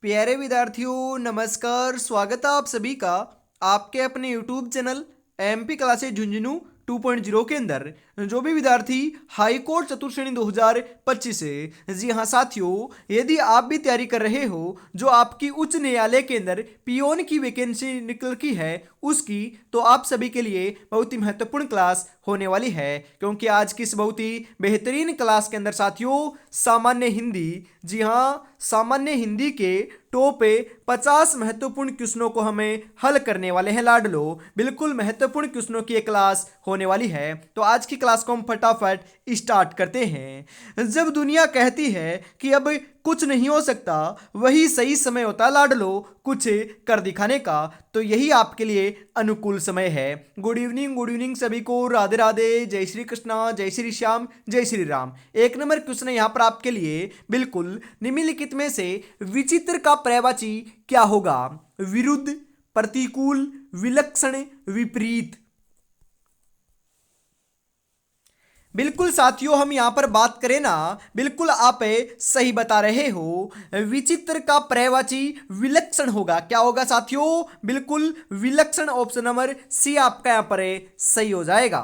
प्यारे विद्यार्थियों नमस्कार। स्वागत है आप सभी का आपके अपने YouTube channel MP classes Jhunjhunu 2.0 के अंदर। जो भी विद्यार्थी हाई कोर्ट चतुर्थ श्रेणी 2025 से जी हाँ साथियों, यदि आप भी तैयारी कर रहे हो जो आपकी उच्च न्यायालय के अंदर पियोन की वैकेंसी निकल की है उसकी, तो आप सभी के लिए बहुत ही महत्वपूर्ण क्लास होने वाली है। क्योंकि आज की इस बहुत ही बेहतरीन क्लास के अंदर साथियों सामान्य हिंदी, जी हाँ सामान्य हिंदी के टॉप 50 महत्वपूर्ण क्वेश्चनों को हमें हल करने वाले हैं लाडलो। बिल्कुल महत्वपूर्ण क्वेश्चनों की एक क्लास होने वाली है। तो आज की क्लास को हम फटाफट स्टार्ट करते हैं। जब दुनिया कहती है कि अब कुछ नहीं हो सकता, वही सही समय होता है लाडलो कुछ कर दिखाने का। तो यही आपके लिए अनुकूल समय है। गुड इवनिंग सभी को। राधे राधे, जय श्री कृष्णा, जय श्री श्याम, जय श्री राम। एक नंबर क्वेश्चन है यहाँ पर आपके लिए। बिल्कुल निम्नलिखित में से विचित्र का पर्यायवाची क्या होगा? विरुद्ध, प्रतिकूल, विलक्षण, विपरीत। बिल्कुल साथियों, हम यहां पर बात करें ना, बिल्कुल आप सही बता रहे हो। विचित्र का पर्यायवाची विलक्षण होगा। क्या होगा साथियों? बिल्कुल विलक्षण। ऑप्शन नंबर सी आपका यहां पर सही हो जाएगा।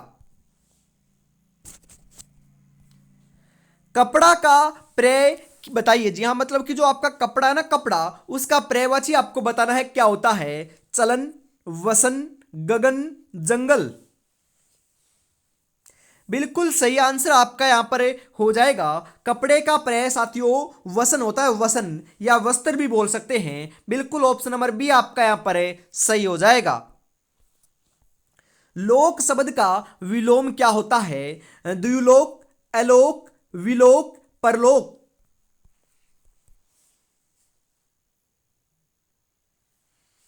कपड़ा का पर्याय बताइए। जी हाँ, मतलब कि जो आपका कपड़ा है ना, कपड़ा, उसका पर्यायवाची आपको बताना है क्या होता है? चलन, वसन, गगन, जंगल। बिल्कुल सही आंसर आपका यहां पर हो जाएगा। कपड़े का पर्याय साथियों वसन होता है, वसन या वस्त्र भी बोल सकते हैं। बिल्कुल ऑप्शन नंबर बी आपका यहां पर सही हो जाएगा। लोक शब्द का विलोम क्या होता है? द्युलोक, अलोक, विलोक, परलोक।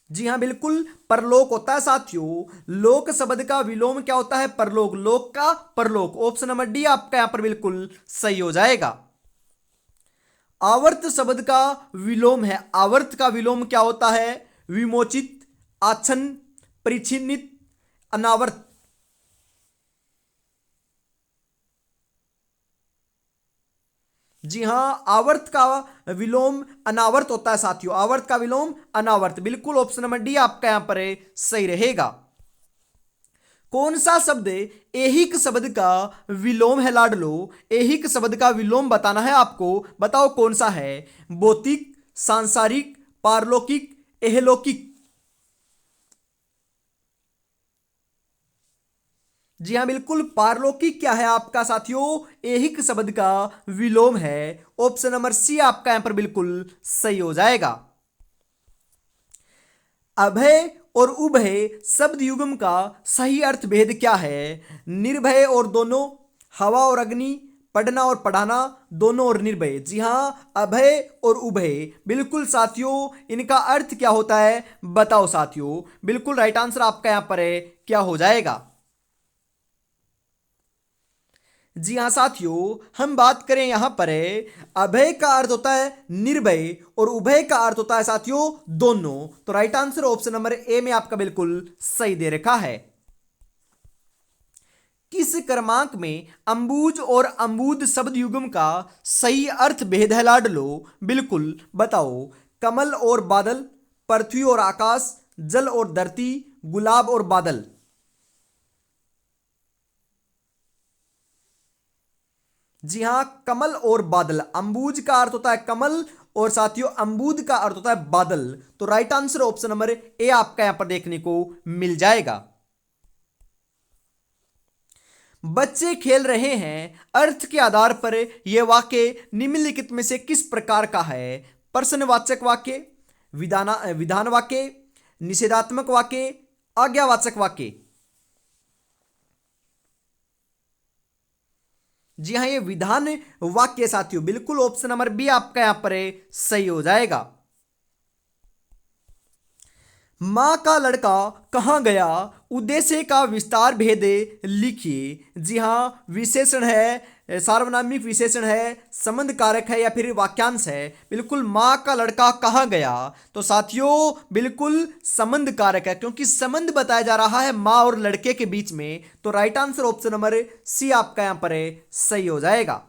जी हाँ, बिल्कुल परलोक होता है साथियों। लोक शब्द का विलोम क्या होता है? परलोक। लोक का परलोक। ऑप्शन नंबर डी आपका यहां पर बिल्कुल सही हो जाएगा। आवर्त शब्द का विलोम है। आवर्त का विलोम क्या होता है? विमोचित, आच्छन्न, परिचिन्नित, अनावर्त। जी हाँ, आवर्त का विलोम अनावर्त होता है साथियों। आवर्त का विलोम अनावर्त। बिल्कुल ऑप्शन नंबर डी आपका यहां पर सही रहेगा। कौन सा शब्द ऐहिक शब्द का विलोम है लाडलो? ऐहिक शब्द का विलोम बताना है आपको। बताओ कौन सा है? भौतिक, सांसारिक, पारलौकिक, एहलौकिक। जी हाँ, बिल्कुल पारलौकिक क्या है आपका साथियों? ऐहिक शब्द का विलोम है। ऑप्शन नंबर सी आपका यहां पर बिल्कुल सही हो जाएगा। अभय और उभय शब्द युग्म का सही अर्थ भेद क्या है? निर्भय और दोनों, हवा और अग्नि, पढ़ना और पढ़ाना, दोनों और निर्भय। जी हाँ, अभय और उभय। बिल्कुल साथियों, इनका अर्थ क्या होता है बताओ साथियों। बिल्कुल राइट आंसर आपका यहां पर है क्या हो जाएगा? जी हाँ साथियों, हम बात करें यहां पर अभय का अर्थ होता है निर्भय और उभय का अर्थ होता है साथियों दोनों। तो right answer option number A में आपका बिल्कुल सही दे रखा है। किस क्रमांक में अंबुज और अंबुद शब्द युग्म का सही अर्थ भेद है लाडलो? बिल्कुल बताओ। कमल और बादल, पृथ्वी और आकाश, जल और धरती, गुलाब और बादल। जी हाँ, कमल और बादल। अंबुज का अर्थ होता है कमल और साथियों अंबुद का अर्थ होता है बादल। तो right answer option number A आपका यहां पर देखने को मिल जाएगा। बच्चे खेल रहे हैं अर्थ के आधार पर यह वाक्य निम्नलिखित में से किस प्रकार का है? प्रश्नवाचक वाक्य, विधान वाक्य, निषेधात्मक वाक्य, आज्ञावाचक वाक्य। जी हाँ, ये विधान वाक्य साथियों। बिल्कुल ऑप्शन नंबर बी आपका यहां पर सही हो जाएगा। मां का लड़का कहां गया? उद्देश्य का विस्तार भेद लिखिए। जी हाँ, विशेषण है, सार्वनामिक विशेषण है, संबंध कारक है या फिर वाक्यांश है? बिल्कुल मां का लड़का कहां गया। तो साथियों बिल्कुल संबंध कारक है, क्योंकि संबंध बताया जा रहा है मां और लड़के के बीच में। तो right answer option number C आपका यहां पर सही हो जाएगा।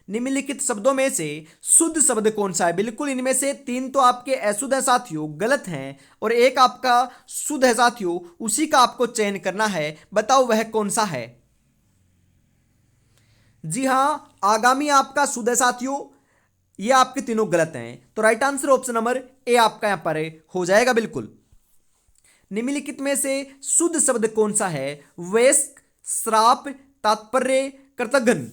निम्नलिखित शब्दों में से शुद्ध शब्द कौन सा है? बिल्कुल इनमें से तीन तो आपके अशुद्ध है साथियों, गलत हैं, और एक आपका शुद्ध है साथियों, उसी का आपको चयन करना है। बताओ वह कौन सा है? जी हां, आगामी आपका शुद्ध है साथियों। ये आपके तीनों गलत हैं, तो right answer option number A आपका यहां पर हो जाएगा। बिल्कुल निम्नलिखित में से शुद्ध शब्द कौन सा है? वयस्क, श्राप, तात्पर्य, कृतघ्न।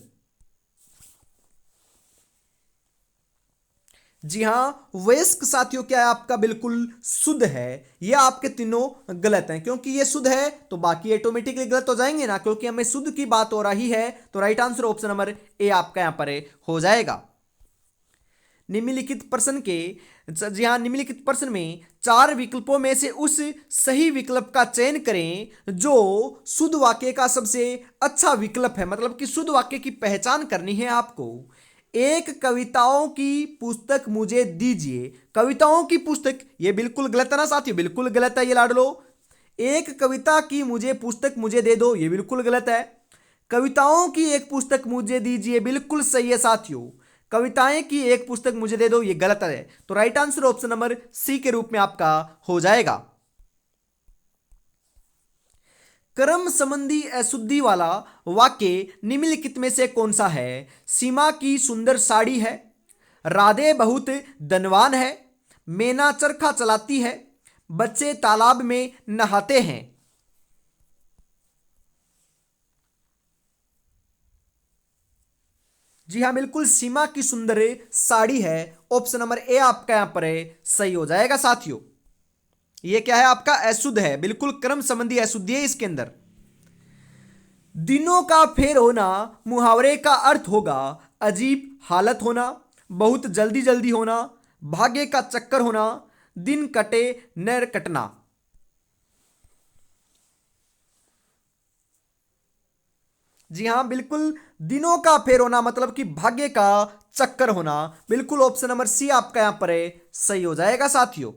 जी हां, वयस्क साथियों क्या है आपका? बिल्कुल शुद्ध है। ये आपके तीनों गलत हैं, क्योंकि ये शुद्ध है तो बाकी ऑटोमेटिकली गलत हो जाएंगे ना, क्योंकि हमें शुद्ध की बात हो रही है। तो right answer option number A आपका यहां पर हो जाएगा। निम्नलिखित प्रश्न के जी हाँ, निम्नलिखित प्रश्न में चार विकल्पों में से उस सही विकल्प का चयन करें जो शुद्ध वाक्य का सबसे अच्छा विकल्प है। मतलब कि शुद्ध वाक्य की पहचान करनी है आपको। एक कविताओं की पुस्तक मुझे दीजिए। कविताओं की पुस्तक, ये बिल्कुल गलत है ना साथियों? बिल्कुल गलत है, ये लाड लो। एक कविता की मुझे पुस्तक मुझे दे दो, ये बिल्कुल गलत है। कविताओं की एक पुस्तक मुझे दीजिए, बिल्कुल सही है साथियों। कविताएं की एक पुस्तक मुझे दे दो, ये गलत है। तो right answer option number C के रूप में आपका हो जाएगा। कर्म संबंधी अशुद्धि वाला वाक्य निम्नलिखित में से कौन सा है? सीमा की सुंदर साड़ी है, राधे बहुत धनवान है, मैना चरखा चलाती है, बच्चे तालाब में नहाते हैं। जी हाँ, बिल्कुल सीमा की सुंदर साड़ी है। ऑप्शन नंबर ए आपका यहां पर सही हो जाएगा साथियों। ये क्या है आपका? अशुद्ध है, बिल्कुल कर्म संबंधी अशुद्धि है इसके अंदर। दिनों का फेर होना मुहावरे का अर्थ होगा अजीब हालत होना, बहुत जल्दी जल्दी होना, भाग्य का चक्कर होना, दिन कटे न कटना। जी हाँ, बिल्कुल दिनों का फेर होना मतलब कि भाग्य का चक्कर होना। बिल्कुल ऑप्शन नंबर सी आपका यहां पर सही हो जाएगा साथियों।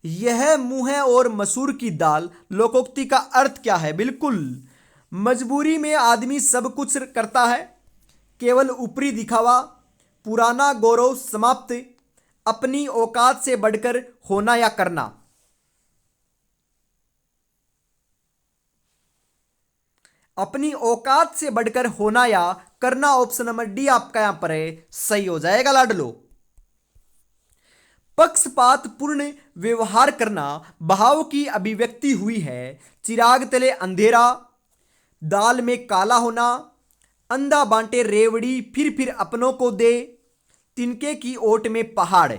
यह मुंह है और मसूर की दाल लोकोक्ति का अर्थ क्या है? बिल्कुल मजबूरी में आदमी सब कुछ करता है, केवल ऊपरी दिखावा, पुराना गौरव समाप्त, अपनी औकात से बढ़कर होना या करना। अपनी औकात से बढ़कर होना या करना, ऑप्शन नंबर डी आपका यहां पर सही हो जाएगा लाडलो। पक्षपात पूर्ण व्यवहार करना भाव की अभिव्यक्ति हुई है। चिराग तले अंधेरा, दाल में काला होना, अंधा बांटे रेवड़ी फिर अपनों को दे, तिनके की ओट में पहाड़।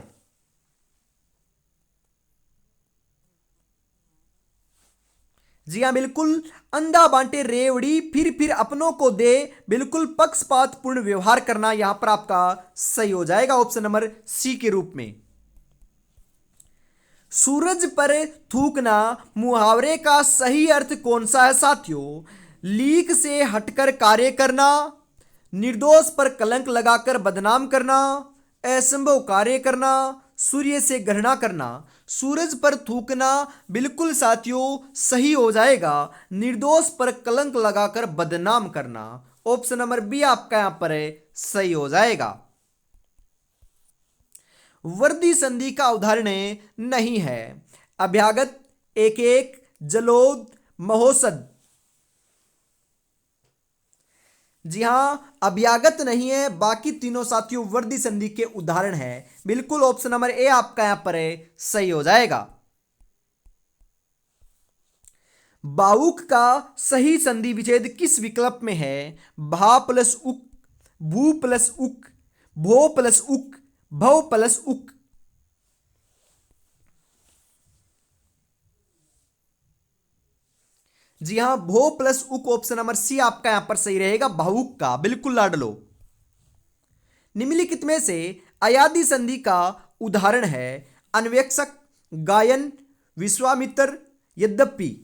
जी हाँ, बिल्कुल अंधा बांटे रेवड़ी फिर अपनों को दे, बिल्कुल पक्षपात पूर्ण व्यवहार करना यहां पर आपका सही हो जाएगा ऑप्शन नंबर सी के रूप में। सूरज पर थूकना मुहावरे का सही अर्थ कौन सा है साथियों? लीक से हटकर कार्य करना, निर्दोष पर कलंक लगाकर बदनाम करना, असंभव कार्य करना, सूर्य से घृणा करना। सूरज पर थूकना बिल्कुल साथियों सही हो जाएगा। निर्दोष पर कलंक लगाकर बदनाम करना, ऑप्शन नंबर बी आपका यहां पर सही हो जाएगा। वर्दी संधि का उदाहरण नहीं है। अभ्यागत, एक एक, जलोद, महोसद। जी हां, अभ्यागत नहीं है, बाकी तीनों साथियों वर्दी संधि के उदाहरण है। बिल्कुल ऑप्शन नंबर ए आपका यहां पर सही हो जाएगा। बाउक का सही संधि विच्छेद किस विकल्प में है? भा प्लस उक, भू प्लस उक, भो प्लस उक, भव प्लस उक। जी हां, भो प्लस उक, ऑप्शन नंबर सी आपका यहां पर सही रहेगा, भावुक का। बिल्कुल लाडलो। निम्नलिखित में से अयादी संधि का उदाहरण है अन्वेक्षक, गायन, विश्वामित्र, यद्यपि।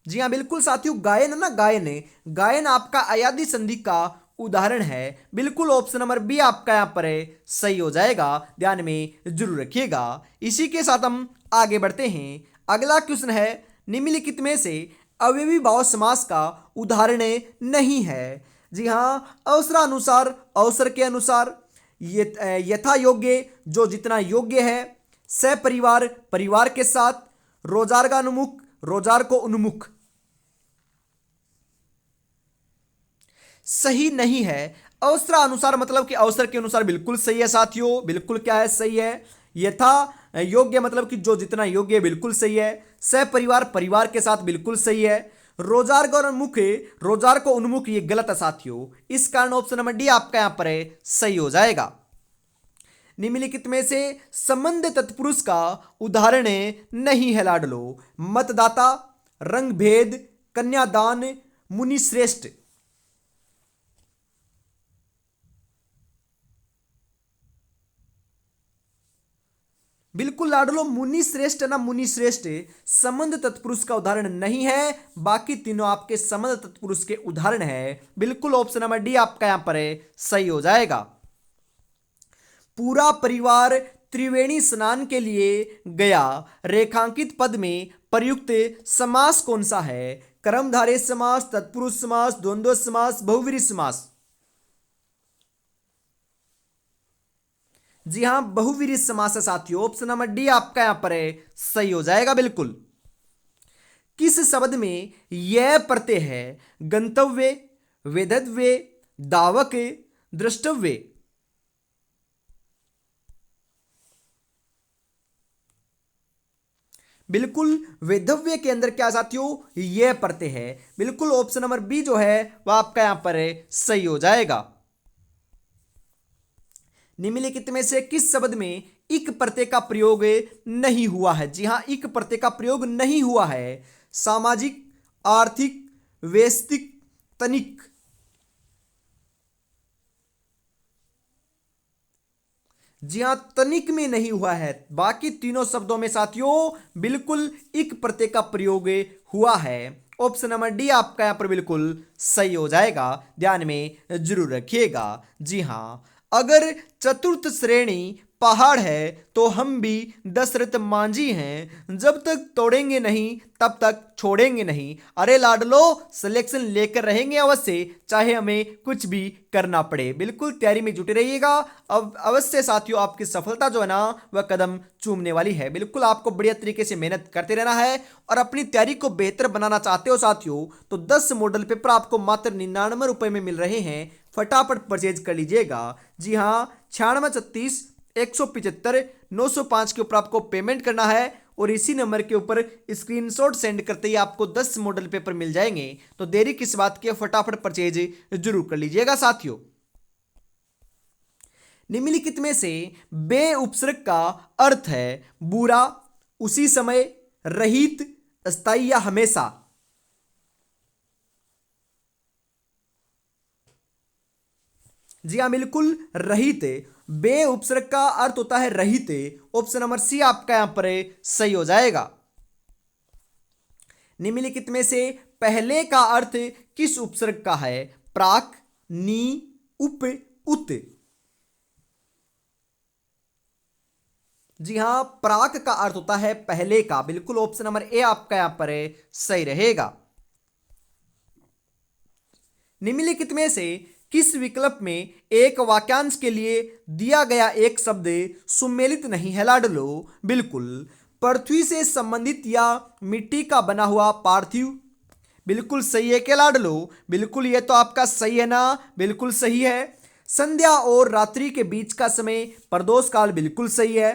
जी हाँ, बिल्कुल साथियों गायन है ना, गायन है। गायन आपका अयादी संधि का उदाहरण है। बिल्कुल ऑप्शन नंबर बी आपका यहां पर सही हो जाएगा, ध्यान में जरूर रखिएगा। इसी के साथ हम आगे बढ़ते हैं। अगला क्वेश्चन है निम्नलिखित में से अवयवी भाव समास का उदाहरण नहीं है। जी हाँ, अवसरानुसार, अवसर के अनुसार, यथा योग्य, जो जितना योग्य है, सपरिवार, परिवार के साथ, रोजगार का उन्मुख, रोजगार को उन्मुख। सही नहीं है। अवसरानुसार मतलब कि अवसर के अनुसार बिल्कुल सही है साथियों, बिल्कुल क्या है, सही है। यथा योग्य मतलब कि जो जितना योग्य है, बिल्कुल सही है। सपरिवार, परिवार के साथ, बिल्कुल सही है। रोजगार को उन्मुख, रोजगार को उन्मुख, ये गलत है साथियों। इस कारण ऑप्शन नंबर डी आपका यहां पर है, सही हो जाएगा। निम्नलिखित में से संबंध तत्पुरुष का उदाहरण नहीं है लाडलो। मतदाता, रंग भेद, कन्यादान, मुनिश्रेष्ठ। बिल्कुल लाडलो, मुनि श्रेष्ठ ना, मुनि श्रेष्ठ संबंध तत्पुरुष का उदाहरण नहीं है। बाकी तीनों आपके संबंध तत्पुरुष के उदाहरण है। बिल्कुल ऑप्शन नंबर डी आपका यहां पर है, सही हो जाएगा। पूरा परिवार त्रिवेणी स्नान के लिए गया, रेखांकित पद में प्रयुक्त समास कौन सा है? कर्मधारय समास, तत्पुरुष समास, द्वंद्व समास, बहुव्रीहि समास। जी हां, बहुव्रीहि समास है साथियों। ऑप्शन नंबर डी आपका यहां पर है, सही हो जाएगा। बिल्कुल। किस शब्द में यह प्रत्यय है? गंतव्य, वेदव्य, दावक, द्रष्टव्य। बिल्कुल, वेदव्य के अंदर क्या साथियों? यह प्रत्यय है। बिल्कुल ऑप्शन नंबर बी जो है वह आपका यहां पर है, सही हो जाएगा। निम्नलिखित में से किस शब्द में इक प्रत्यय का प्रयोग नहीं हुआ है? जी हां, इक प्रत्यय का प्रयोग नहीं हुआ है। सामाजिक, आर्थिक, वैश्विक, तनिक। जी हां, तनिक में नहीं हुआ है। बाकी तीनों शब्दों में साथियों बिल्कुल इक प्रत्यय का प्रयोग हुआ है। ऑप्शन नंबर डी आपका यहां पर बिल्कुल सही हो जाएगा, ध्यान में जरूर रखिएगा। जी हां, अगर चतुर्थ श्रेणी पहाड़ है तो हम भी दशरथ मांझी हैं, जब तक तोड़ेंगे नहीं तब तक छोड़ेंगे नहीं। अरे लाडलो, सिलेक्शन लेकर रहेंगे अवश्य, चाहे हमें कुछ भी करना पड़े। बिल्कुल तैयारी में जुटे रहिएगा। अब अवश्य साथियों आपकी सफलता जो है ना वह कदम चूमने वाली है। बिल्कुल आपको बढ़िया तरीके से मेहनत करते रहना है और अपनी तैयारी को बेहतर बनाना चाहते हो साथियों तो 10 मॉडल पेपर आपको मात्र 99 रुपए में मिल रहे हैं। फटाफट परचेज कर लीजिएगा। जी हाँ, 9636 175 905 के ऊपर आपको पेमेंट करना है और इसी नंबर के ऊपर स्क्रीनशॉट सेंड करते ही आपको 10 मॉडल पेपर मिल जाएंगे। तो देरी किस बात की, फटाफट परचेज जरूर कर लीजिएगा साथियों। निम्नलिखित में से बे उपसर्ग का अर्थ है बुरा, उसी समय, रहित, अस्थायी या हमेशा। जी हाँ, बिल्कुल रहित। बे उपसर्ग का अर्थ होता है रहित। ऑप्शन नंबर सी आपका यहां पर सही हो जाएगा। निम्नलिखित में से पहले का अर्थ किस उपसर्ग का है? प्राक, नी, उप, उत। जी हां, प्राक का अर्थ होता है पहले का। बिल्कुल ऑप्शन नंबर ए आपका यहां पर सही रहेगा। निम्नलिखित में से किस विकल्प में एक वाक्यांश के लिए दिया गया एक शब्द सुमेलित नहीं है लाडलो? बिल्कुल, पृथ्वी से संबंधित या मिट्टी का बना हुआ पार्थिव। बिल्कुल सही है क्या लाडलो? बिल्कुल, ये तो आपका सही है ना, बिल्कुल सही है। संध्या और रात्रि के बीच का समय प्रदोष काल, बिल्कुल सही है।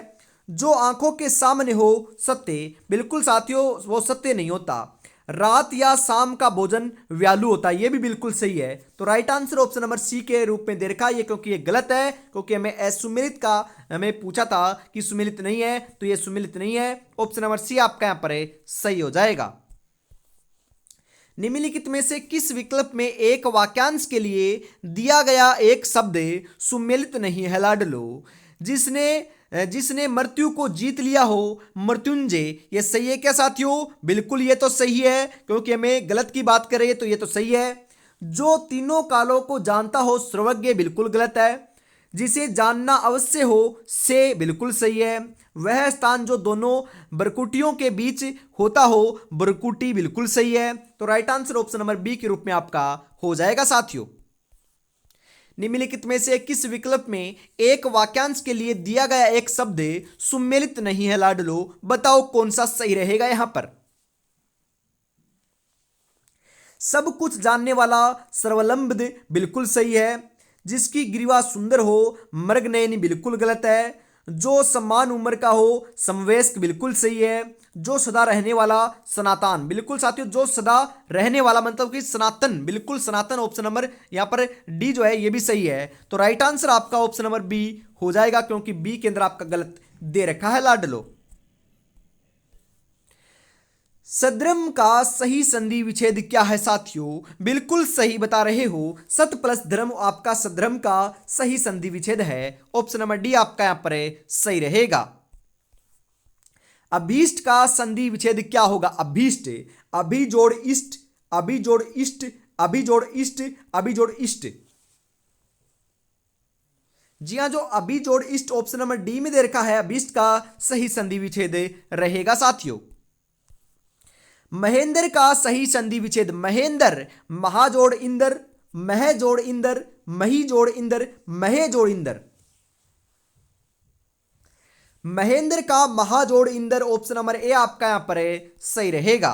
जो आंखों के सामने हो सत्य, बिल्कुल साथियों वो सत्य नहीं होता। रात या शाम का भोजन व्यालू होता है, ये भी बिल्कुल सही है। तो right answer option number C के रूप में दे रखा है, क्योंकि ये गलत है, क्योंकि हमें असुमेलित का हमें पूछा था कि सुमेलित नहीं है, तो ये सुमेलित नहीं है। ऑप्शन नंबर सी आपका यहां पर है, सही हो जाएगा। निम्नलिखित में से किस विकल्प में एक वाक्यांश के लिए दिया गया एक शब्द सुमेलित नहीं है लाडलो? जिसने मृत्यु को जीत लिया हो, मृत्युंजय। ये सही है क्या साथियों? बिल्कुल ये तो सही है, क्योंकि हमें गलत की बात कर रही है, तो ये तो सही है। जो तीनों कालों को जानता हो, सर्वज्ञ, बिल्कुल गलत है। जिसे जानना अवश्य हो से बिल्कुल सही है। वह स्थान जो दोनों बरकुटियों के बीच होता हो, बरकुटी बिल्कुल सही है। तो right answer option number B के रूप में आपका हो जाएगा साथियों। निम्नलिखित में से किस विकल्प में एक वाक्यांश के लिए दिया गया एक शब्द सुमेलित नहीं है लाडलो, बताओ कौन सा सही रहेगा यहां पर। सब कुछ जानने वाला सर्वलंब बिल्कुल सही है। जिसकी ग्रीवा सुंदर हो मृगनयनी बिल्कुल गलत है। जो समान उम्र का हो समवयस्क बिल्कुल सही है। जो सदा रहने वाला सनातन बिल्कुल साथियों, जो सदा रहने वाला मतलब कि सनातन, बिल्कुल सनातन ऑप्शन नंबर यहां पर डी जो है ये भी सही है। तो राइट आंसर आपका ऑप्शन नंबर बी हो जाएगा, क्योंकि बी के अंदर आपका गलत दे रखा है लाडलो। सद्रम का सही संधि विच्छेद क्या है साथियों, बिल्कुल सही बता रहे हो। सत प्लस धर्म आपका सद्रम का सही संधि विच्छेद है। ऑप्शन नंबर डी आपका यहां पर सही रहेगा। अभीष्ट का संधि विच्छेद क्या होगा, अभीष्ट, अभी जोड़ इष्ट, अभी जोड़ इष्ट, अभी जोड़ इष्ट, अभी जोड़ इष्ट। जी हां, जो अभी जोड़ इष्ट ऑप्शन नंबर डी में दे रखा है, अभीष्ट का सही संधि विच्छेद रहेगा साथियों। महेंद्र का सही संधि विच्छेद, महेंद्र, महाजोड़ इंदर, मह जोड़ इंदर, मही जोड़ इंदर, महे जोड़ इंदर। महेंद्र का महाजोड़ इंदर ऑप्शन नंबर ए आपका यहां पर सही रहेगा।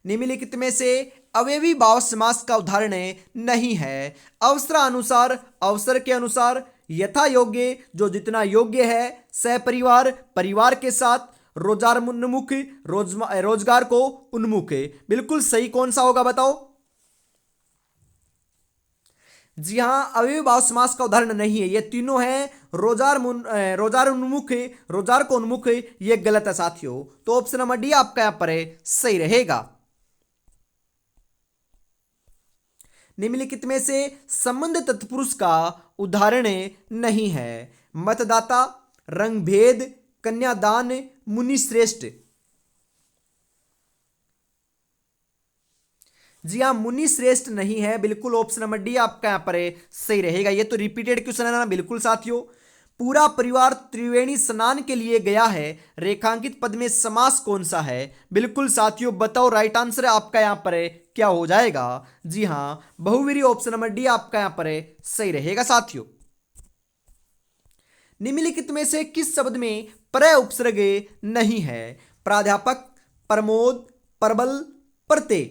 निम्नलिखित में से अवयवी भाव समास का उदाहरण नहीं है। अवसरानुसार, अवसर के अनुसार, यथा योग्य, जो जितना योग्य है, सहपरिवार, परिवार के साथ, रोजारोन्मुख, रोजगार को उन्मुख। बिल्कुल सही कौन सा होगा बताओ। जी हां, अव्ययभाव समास का उदाहरण नहीं है, ये तीनों हैं। रोजारोन्मुख, रोजगार को उन्मुख, ये गलत है साथियों। तो ऑप्शन नंबर डी आपका यहां पर सही रहेगा। निम्नलिखित में से संबंध तत्पुरुष का उदाहरण नहीं है। मतदाता, रंगभेद, कन्यादान, मुनिश्रेष्ठ। जी हां, मुनिश्रेष्ठ नहीं है, बिल्कुल ऑप्शन नंबर डी आपका यहां पर सही रहेगा। ये तो रिपीटेड क्वेश्चन है ना, बिल्कुल साथियों। पूरा परिवार त्रिवेणी स्नान के लिए गया है, रेखांकित पद में समास कौन सा है, बिल्कुल साथियों बताओ। राइट आंसर आपका यहां पर क्या हो जाएगा। जी हां, बहुवीरी ऑप्शन नंबर डी आपका यहां पर सही रहेगा साथियों। निम्नलिखित में से किस शब्द में प्रय उपसर्ग नहीं है, प्राध्यापक, प्रमोद, प्रबल, प्रत्यय।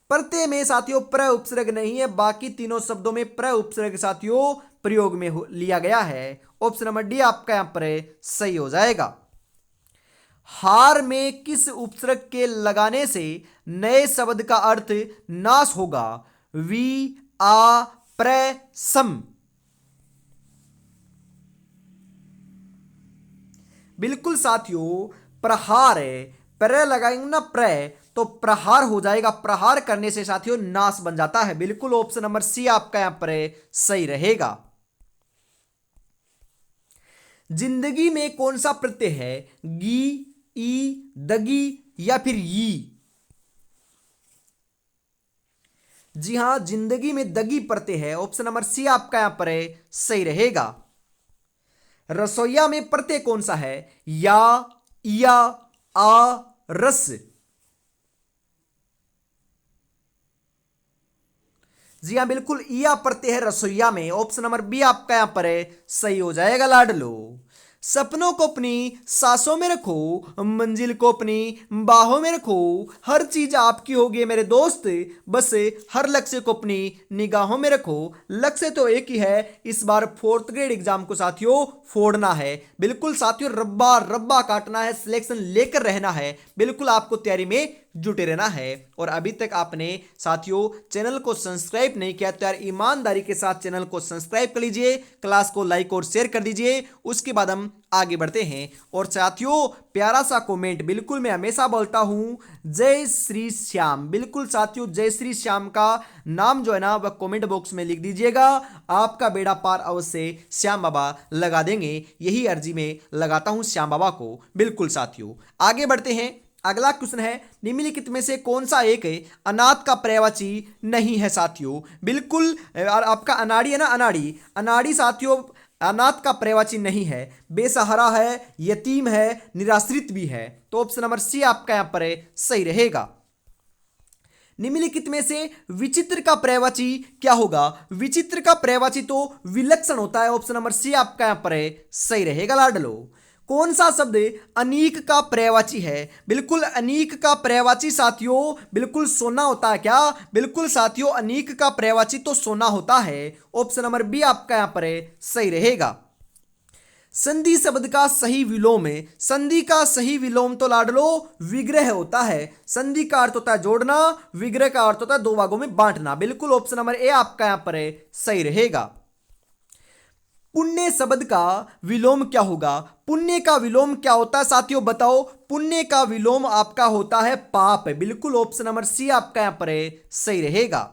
प्रत्यय में साथियों प्रय उपसर्ग नहीं है, बाकी तीनों शब्दों में प्रय उपसर्ग साथियों प्रयोग में लिया गया है। ऑप्शन नंबर डी आपका यहां पर सही हो जाएगा। हार में किस उपसर्ग के लगाने से नए शब्द का अर्थ नाश होगा, वी, आ, प्र, सम। बिल्कुल साथियों, प्रहार है, प्र लगाएंगे ना प्र, तो प्रहार हो जाएगा। प्रहार करने से साथियों नाश बन जाता है। बिल्कुल ऑप्शन नंबर सी आपका यहां पर सही रहेगा। जिंदगी में कौन सा प्रत्यय है, गी, ई, दगी या फिर यी। जी हां, जिंदगी में दगी प्रत्यय है, ऑप्शन नंबर सी आपका यहां पर सही रहेगा। रसोईया में प्रत्यय कौन सा है, या, आ, रस। जी हां, बिल्कुल ईया प्रत्यय है रसोईया में, ऑप्शन नंबर बी आपका यहां पर सही हो जाएगा लाडलो। सपनों को अपनी सांसों में रखो, मंजिल को अपनी बाहों में रखो, हर चीज आपकी होगी मेरे दोस्त, बस हर लक्ष्य को अपनी निगाहों में रखो। लक्ष्य तो एक ही है, इस बार 4th ग्रेड एग्जाम को साथियों फोड़ना है। बिल्कुल साथियों, रब्बा रब्बा काटना है, सिलेक्शन लेकर रहना है। बिल्कुल आपको तैयारी में जुटे रहना है। और अभी तक आपने साथियों चैनल को सब्सक्राइब नहीं किया तो यार ईमानदारी के साथ चैनल को सब्सक्राइब कर लीजिए, क्लास को लाइक और शेयर कर दीजिए। उसके बाद हम आगे बढ़ते हैं। और साथियों प्यारा सा कमेंट, बिल्कुल मैं हमेशा बोलता हूं जय श्री श्याम। बिल्कुल साथियों जय श्री श्याम का नाम जो है ना वह कमेंट बॉक्स में लिख दीजिएगा, आपका बेड़ा पार अवश्य श्याम बाबा लगा देंगे। यही अर्जी में लगाता हूं श्याम बाबा को। बिल्कुल साथियों आगे बढ़ते हैं। अगला क्वेश्चन है, निम्नलिखित में से कौन सा एक अनाथ का पर्यायवाची नहीं है साथियों? बिल्कुल आपका अनाड़ी है ना, अनाड़ी, अनाड़ी साथियों अनाथ का पर्यायवाची नहीं है। बेसहारा है, यतीम है, निराश्रित भी है। तो ऑप्शन नंबर सी आपका यहां पर सही रहेगा। निम्नलिखित में से विचित्र का पर्यायवाची क्या होगा? विचित्र का पर्यायवाची तो विलक्षण होता है। ऑप्शन नंबर सी आपका यहां पर सही रहेगा लाडलो। कौन सा शब्द अनीक का पर्यायवाची है? बिल्कुल अनीक का पर्यायवाची साथियों बिल्कुल सोना होता है। क्या? बिल्कुल साथियों अनीक का पर्यायवाची तो सोना होता है। ऑप्शन नंबर बी आपका यहां पर सही रहेगा। संधि शब्द का सही विलोम है। संधि का सही विलोम तो लाडलो विग्रह होता है। संधि का अर्थ होता है जोड़ना, विग्रह का अर्थ होता है दो भागों में बांटना। बिल्कुल ऑप्शन नंबर ए आपका यहां पर सही रहेगा। पुण्य शब्द का विलोम क्या होगा? पुण्य का विलोम क्या होता है साथियों बताओ? पुण्य का विलोम आपका होता है पाप। बिल्कुल ऑप्शन नंबर सी आपका यहां पर सही रहेगा।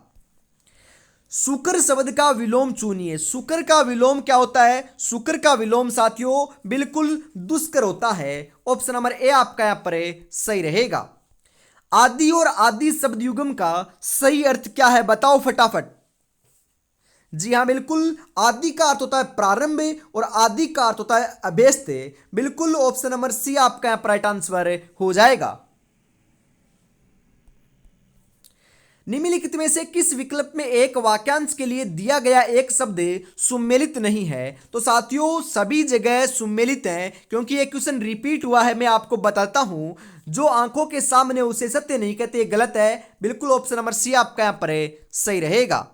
शुक्र शब्द का विलोम चुनिए। शुक्र का विलोम क्या होता है? शुक्र का विलोम साथियों बिल्कुल दुष्कर होता है। ऑप्शन नंबर ए आपका यहां पर सही रहेगा। आदि और आदि शब्द युग्म का सही अर्थ क्या है बताओ फटाफट। जी हाँ बिल्कुल, आदि का अर्थ होता है प्रारंभ और आदि का अर्थ होता है अभ्यस्त। बिल्कुल ऑप्शन नंबर सी आपका यहां पर राइट आंसर हो जाएगा। निम्नलिखित में से किस विकल्प में एक वाक्यांश के लिए दिया गया एक शब्द सुमेलित नहीं है? तो साथियों सभी जगह सुमेलित है, क्योंकि ये क्वेश्चन रिपीट हुआ है। मैं आपको बताता हूं, जो आंखों के सामने उसे सत्य नहीं कहते, गलत है। बिल्कुल ऑप्शन नंबर सी आपका यहां पर सही रहेगा।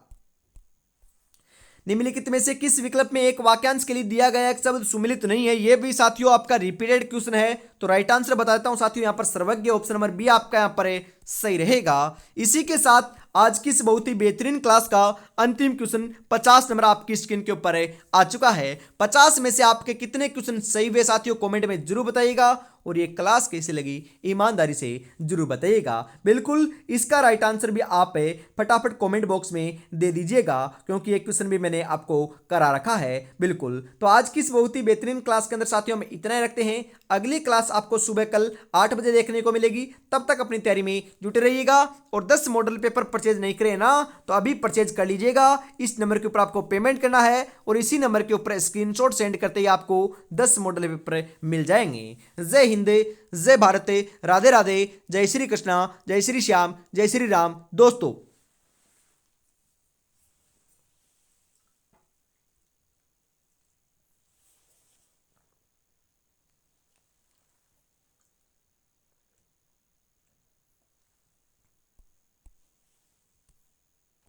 निम्नलिखित में से किस विकल्प में एक वाक्यांश के लिए दिया गया एक शब्द सुमेलित नहीं है? यह भी साथियों आपका रिपीटेड क्वेश्चन है, तो राइट आंसर बताता हूं साथियों यहां पर सर्वज्ञ। ऑप्शन नंबर बी आपका यहां पर सही रहेगा। इसी के साथ आज की इस बहुत ही बेहतरीन क्लास का अंतिम क्वेश्चन 50 नंबर आपकी स्क्रीन के ऊपर आ चुका है। 50 में से आपके कितने क्वेश्चन सही हुए साथियों कमेंट में जरूर बताइएगा, और ये क्लास कैसे लगी ईमानदारी से जरूर बताइएगा। बिल्कुल इसका राइट आंसर भी आप फटाफट कमेंट बॉक्स में दे दीजिएगा, क्योंकि ये क्वेश्चन भी मैंने आपको करा रखा है। बिल्कुल, तो आज की इस बहुत ही बेहतरीन क्लास के अंदर साथियों हम इतना ही रखते हैं। अगली क्लास आपको सुबह कल 8 बजे देखने को मिलेगी। तब तक अपनी तैयारी में जुटे रहिएगा, और 10 मॉडल पेपर परचेज नहीं करे ना तो अभी परचेज कर लीजिएगा। इस नंबर के ऊपर आपको पेमेंट करना है, और इसी नंबर के ऊपर स्क्रीनशॉट सेंड करते ही आपको 10 मॉडल पेपर मिल जाएंगे। जय हिंद, जय भारत, राधे राधे, जय श्री कृष्णा, जय श्री श्याम, जय श्री राम दोस्तों।